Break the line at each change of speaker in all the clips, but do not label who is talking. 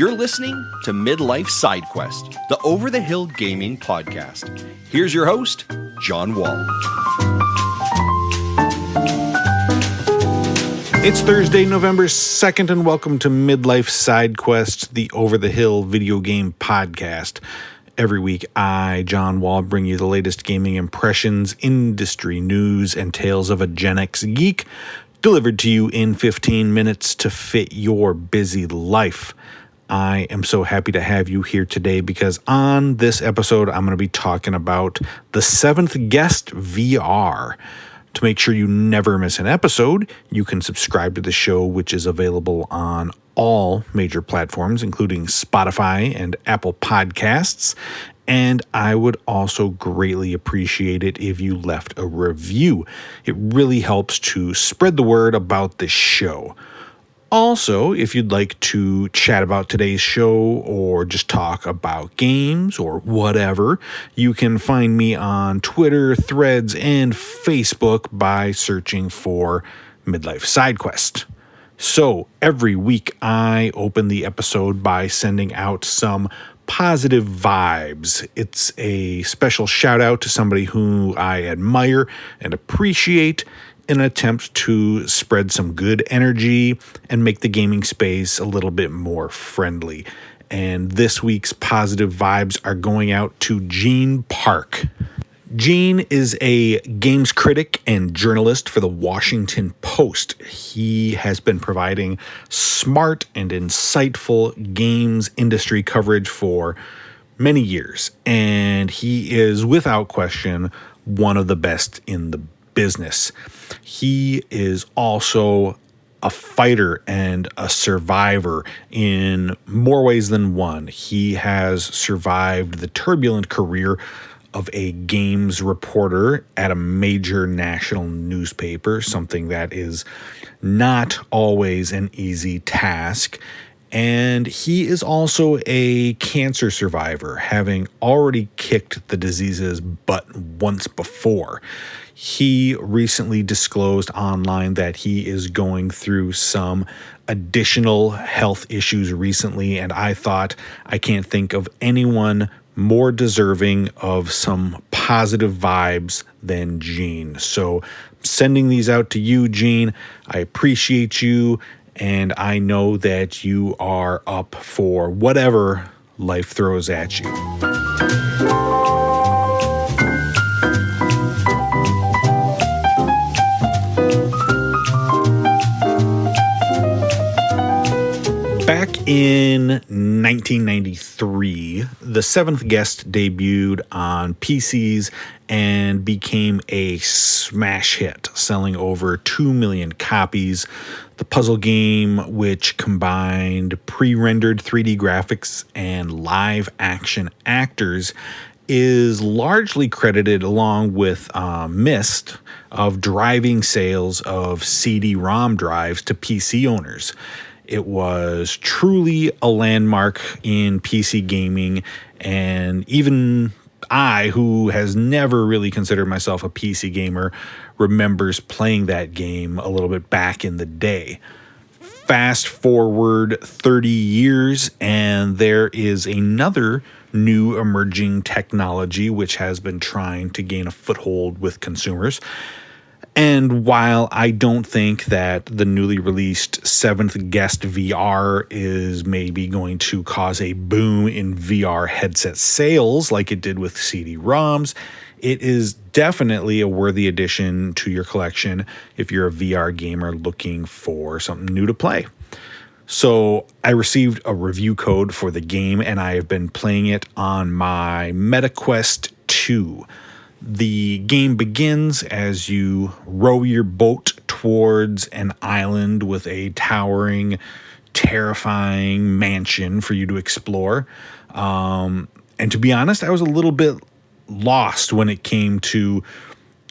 You're listening to Midlife Side Quest, the Over the Hill Gaming Podcast. Here's your host, John Wall.
It's Thursday, November 2nd, and welcome to Midlife Side Quest, the Over the Hill video game podcast. Every week, I, John Wall, bring you the latest gaming impressions, industry news, and tales of a Gen X geek, delivered to you in 15 minutes to fit your busy life. I am so happy to have you here today because on this episode, I'm going to be talking about the Seventh Guest VR. To make sure you never miss an episode, you can subscribe to the show, which is available on all major platforms, including Spotify and Apple Podcasts. And I would also greatly appreciate it if you left a review. It really helps to spread the word about the show. Also, if you'd like to chat about today's show or just talk about games or whatever, you can find me on Twitter, Threads, and Facebook by searching for Midlife Side Quest. So every week I open the episode by sending out some positive vibes. It's a special shout out to somebody who I admire and appreciate, in an attempt to spread some good energy and make the gaming space a little bit more friendly. And this week's positive vibes are going out to Gene Park. Gene is a games critic and journalist for the Washington Post. He has been providing smart and insightful games industry coverage for many years, and he is without question one of the best in the business. He is also a fighter and a survivor in more ways than one. He has survived the turbulent career of a games reporter at a major national newspaper, something that is not always an easy task. And he is also a cancer survivor, having already kicked the disease's butt once before. He recently disclosed online that he is going through some additional health issues recently, and I thought I can't think of anyone more deserving of some positive vibes than Gene. So sending these out to you, Gene. I appreciate you, and I know that you are up for whatever life throws at you. Back in 1993, The Seventh Guest debuted on PCs and became a smash hit, selling over 2 million copies. The puzzle game, which combined pre-rendered 3D graphics and live-action actors, is largely credited, along with Myst, of driving sales of CD-ROM drives to PC owners. It was truly a landmark in PC gaming, and even I, who has never really considered myself a PC gamer, remembers playing that game a little bit back in the day. Fast forward 30 years, and there is another new emerging technology which has been trying to gain a foothold with consumers. And while I don't think that the newly released Seventh Guest VR is maybe going to cause a boom in VR headset sales like it did with CD-ROMs, it is definitely a worthy addition to your collection if you're a VR gamer looking for something new to play. So I received a review code for the game, and I have been playing it on my MetaQuest 2. The game begins as you row your boat towards an island with a towering, terrifying mansion for you to explore. And to be honest, I was a little bit lost when it came to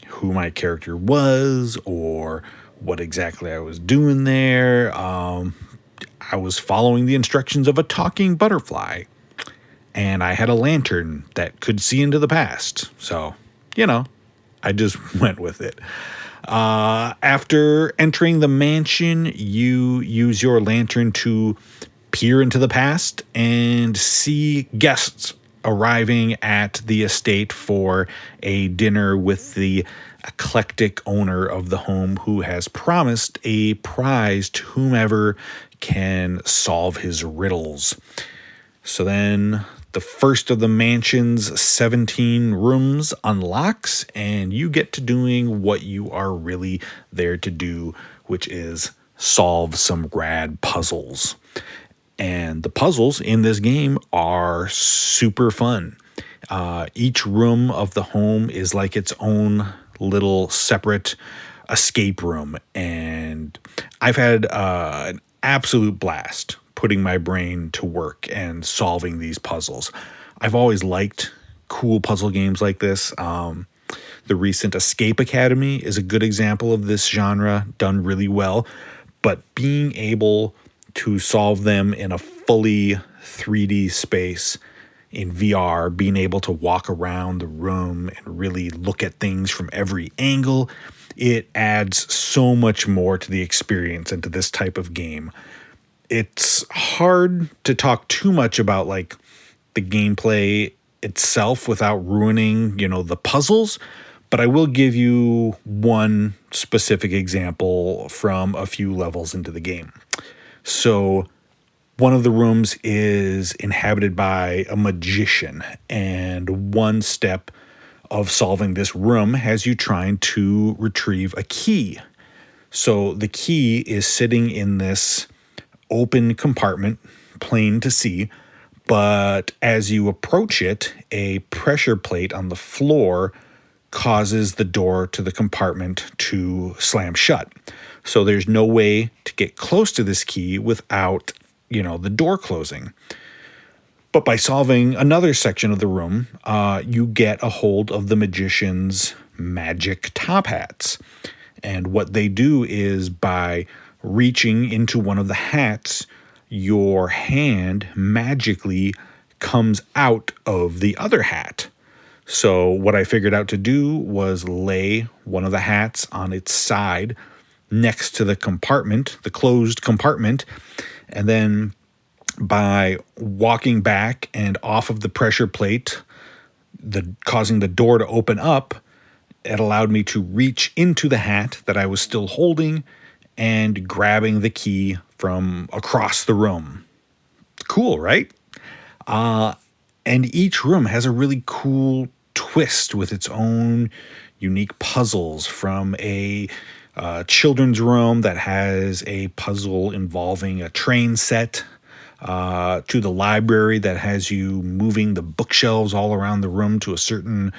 who my character was or what exactly I was doing there. I was following the instructions of a talking butterfly, and I had a lantern that could see into the past. So, I just went with it. After entering the mansion, you use your lantern to peer into the past and see guests arriving at the estate for a dinner with the eclectic owner of the home who has promised a prize to whomever can solve his riddles. So then the first of the mansion's 17 rooms unlocks, and you get to doing what you are really there to do, which is solve some rad puzzles. And the puzzles in this game are super fun. Each room of the home is like its own little separate escape room. And I've had an absolute blast putting my brain to work and solving these puzzles. I've always liked cool puzzle games like this. The recent Escape Academy is a good example of this genre done really well. But being able to solve them in a fully 3D space in VR, being able to walk around the room and really look at things from every angle, it adds so much more to the experience and to this type of game. It's hard to talk too much about like the gameplay itself without ruining, the puzzles, but I will give you one specific example from a few levels into the game. So one of the rooms is inhabited by a magician, and one step of solving this room has you trying to retrieve a key. So the key is sitting in this open compartment, plain to see, but as you approach it, a pressure plate on the floor causes the door to the compartment to slam shut. So there's no way to get close to this key without, the door closing. But by solving another section of the room, you get a hold of the magician's magic top hats. And what they do is by reaching into one of the hats, your hand magically comes out of the other hat. So what I figured out to do was lay one of the hats on its side next to the compartment, the closed compartment, and then by walking back and off of the pressure plate, causing the door to open up, it allowed me to reach into the hat that I was still holding and grabbing the key from across the room. Cool, right? And each room has a really cool twist with its own unique puzzles, from a children's room that has a puzzle involving a train set, to the library that has you moving the bookshelves all around the room to a certain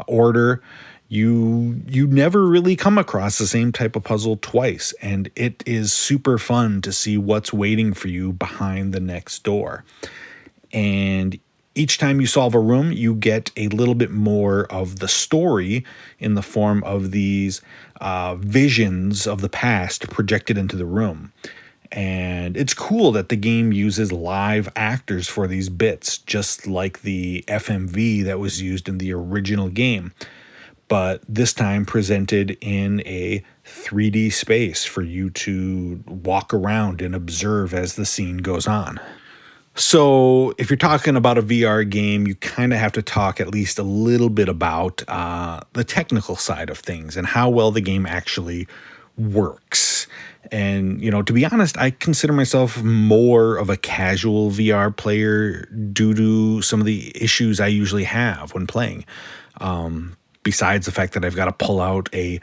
order. You never really come across the same type of puzzle twice, and it is super fun to see what's waiting for you behind the next door. And each time you solve a room, you get a little bit more of the story in the form of these visions of the past projected into the room. And it's cool that the game uses live actors for these bits, just like the FMV that was used in the original game, but this time presented in a 3D space for you to walk around and observe as the scene goes on. So if you're talking about a VR game, you kind of have to talk at least a little bit about the technical side of things and how well the game actually works. And, to be honest, I consider myself more of a casual VR player due to some of the issues I usually have when playing. Besides the fact that I've got to pull out a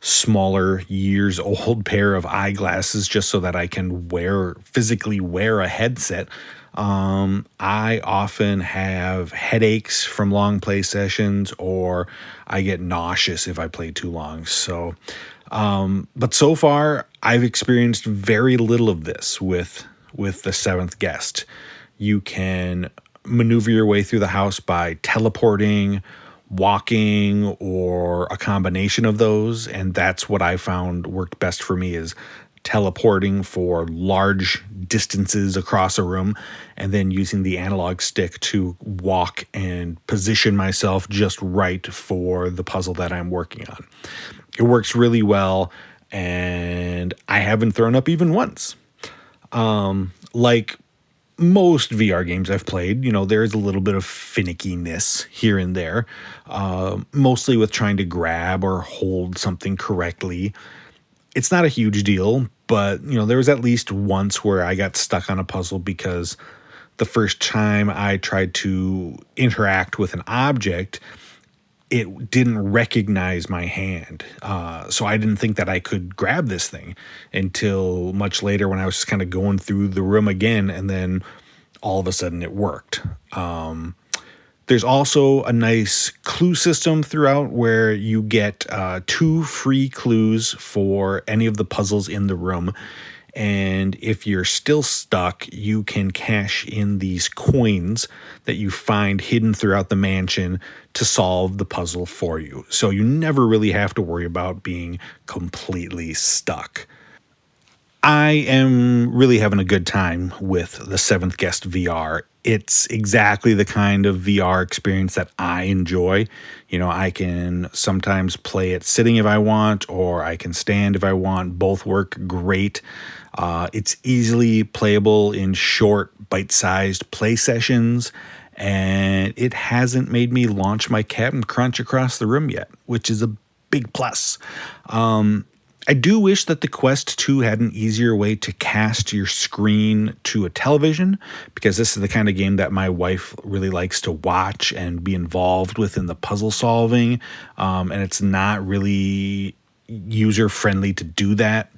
smaller, years-old pair of eyeglasses just so that I can physically wear a headset, I often have headaches from long play sessions, or I get nauseous if I play too long. So, but so far, I've experienced very little of this with the seventh guest. You can maneuver your way through the house by teleporting, walking, or a combination of those, and that's what I found worked best for me, is teleporting for large distances across a room and then using the analog stick to walk and position myself just right for the puzzle that I'm working on. It works really well, and I haven't thrown up even once. Like most VR games I've played, there's a little bit of finickiness here and there, mostly with trying to grab or hold something correctly. It's not a huge deal, but, there was at least once where I got stuck on a puzzle because the first time I tried to interact with an object, it didn't recognize my hand. So I didn't think that I could grab this thing until much later when I was just kind of going through the room again, and then all of a sudden it worked. There's also a nice clue system throughout where you get 2 free clues for any of the puzzles in the room. And if you're still stuck, you can cash in these coins that you find hidden throughout the mansion to solve the puzzle for you. So you never really have to worry about being completely stuck. I am really having a good time with the Seventh Guest VR. It's exactly the kind of VR experience that I enjoy. I can sometimes play it sitting if I want, or I can stand if I want. Both work great. It's easily playable in short, bite-sized play sessions, and it hasn't made me launch my Captain Crunch across the room yet, which is a big plus. I do wish that the Quest 2 had an easier way to cast your screen to a television, because this is the kind of game that my wife really likes to watch and be involved with in the puzzle solving, and it's not really user-friendly to do that.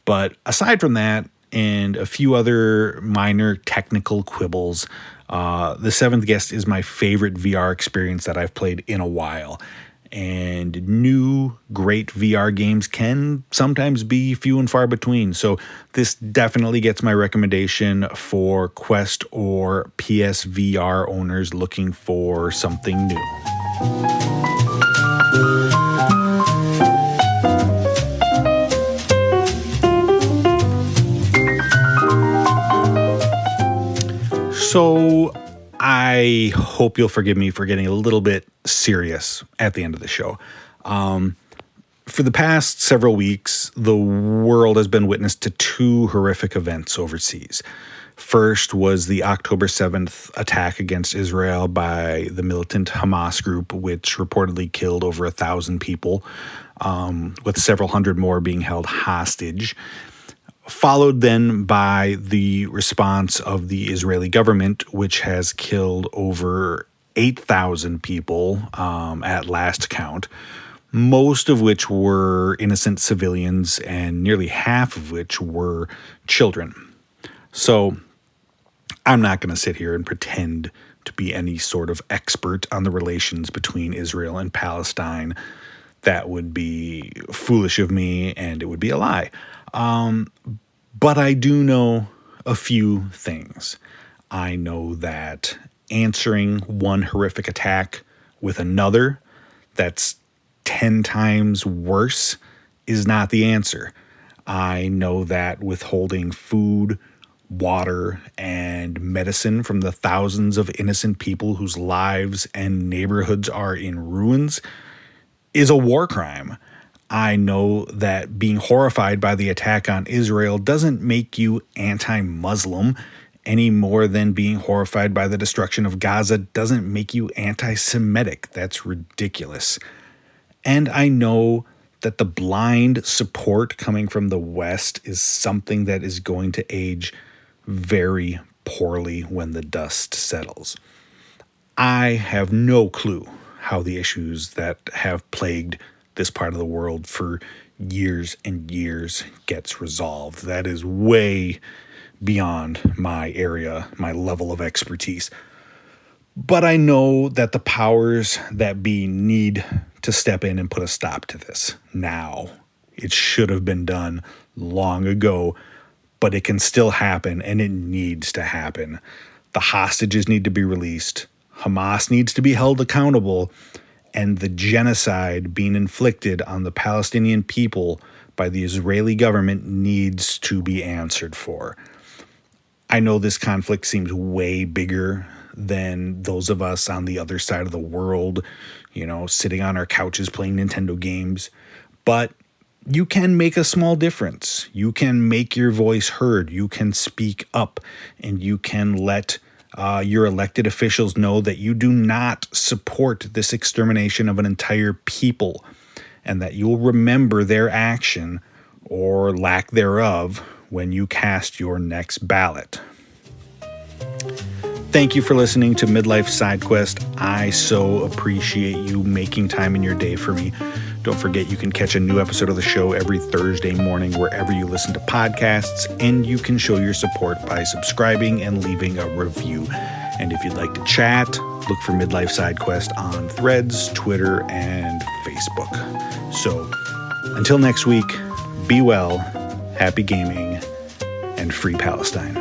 But aside from that, and a few other minor technical quibbles, the Seventh Guest is my favorite VR experience that I've played in a while. And new great VR games can sometimes be few and far between. So this definitely gets my recommendation for Quest or PSVR owners looking for something new. So I hope you'll forgive me for getting a little bit serious at the end of the show. For the past several weeks, the world has been witness to 2 horrific events overseas. First was the October 7th attack against Israel by the militant Hamas group, which reportedly killed over 1,000 people, with several hundred more being held hostage. Followed then by the response of the Israeli government, which has killed over 8,000 people at last count, most of which were innocent civilians and nearly half of which were children. So I'm not going to sit here and pretend to be any sort of expert on the relations between Israel and Palestine. That would be foolish of me, and it would be a lie. But I do know a few things. I know that answering one horrific attack with another that's 10 times worse is not the answer. I know that withholding food, water, and medicine from the thousands of innocent people whose lives and neighborhoods are in ruins is a war crime. I know that being horrified by the attack on Israel doesn't make you anti-Muslim any more than being horrified by the destruction of Gaza doesn't make you anti-Semitic. That's ridiculous. And I know that the blind support coming from the West is something that is going to age very poorly when the dust settles. I have no clue how the issues that have plagued this part of the world for years and years gets resolved. That is way beyond my area, my level of expertise. But I know that the powers that be need to step in and put a stop to this now. It should have been done long ago, but it can still happen, and it needs to happen. The hostages need to be released. Hamas needs to be held accountable, and the genocide being inflicted on the Palestinian people by the Israeli government needs to be answered for. I know this conflict seems way bigger than those of us on the other side of the world, sitting on our couches playing Nintendo games, but you can make a small difference. You can make your voice heard. You can speak up, and you can let your elected officials know that you do not support this extermination of an entire people, and that you'll remember their action or lack thereof when you cast your next ballot. Thank you for listening to Midlife Side Quest. I so appreciate you making time in your day for me. Don't forget, you can catch a new episode of the show every Thursday morning wherever you listen to podcasts, and you can show your support by subscribing and leaving a review. And if you'd like to chat, look for Midlife Side Quest on Threads, Twitter, and Facebook. So, until next week, be well, happy gaming, and free Palestine.